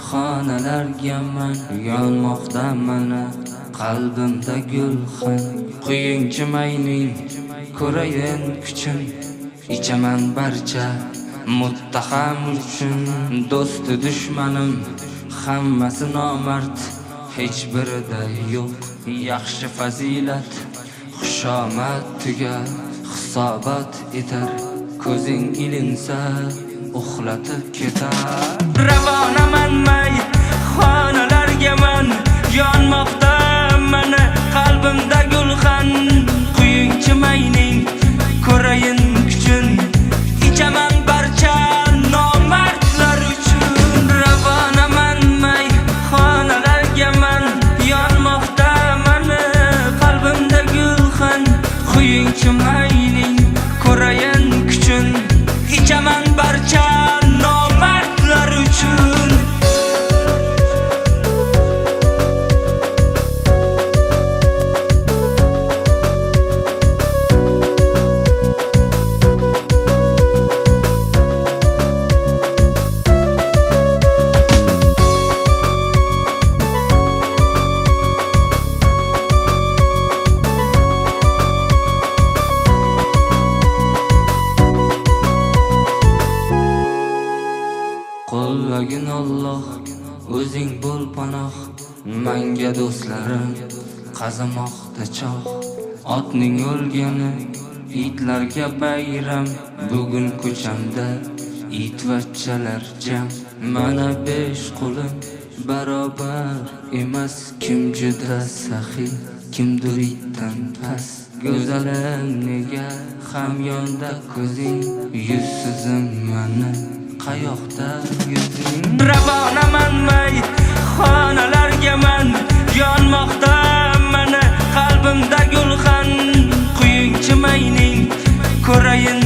xonalarga man yonmoqda mana qalbimda gulxan. Quyingchi mayning ko'rayin kuchin, ichaman barcha muttaham uchun. Do'sti dushmanim hammasi nomard, hech birida yo'q yaxshi fazilat. Xushomad tugar hisobot etar, ko'zing ilinsa uxlatib ketar. Ravona manmay xonalarga man yonmoqda mana qalbimda gulxan. Quyingchi mayning ko'rayin kuchin, ichaman barcha nomardlar uchun. Ravona manmay xonalarga man yonmoqda mana qalbimda gulxan. Quyingchi mayning ko'rayin kuchin, ichaman barcha nomardlar uchun. Qo'llagin Alloh, o'zing bo'l panoh. Menga do'stlarim qazamoqda choh. Otning o'lgani itlarga bayram. Bugun ko'chamda itvachchalar jam. Mana 5 qo'lim barobar emas. Kim juda saxiy, kimdir itdan past. Go'zalim nega hamyonda ko'zing, yuzsizim mana qayoqda yuzing. Ravona manmay xonalarga man yonmoqda mana qalbimda gulxan. Quyingchi mayning ko'rayin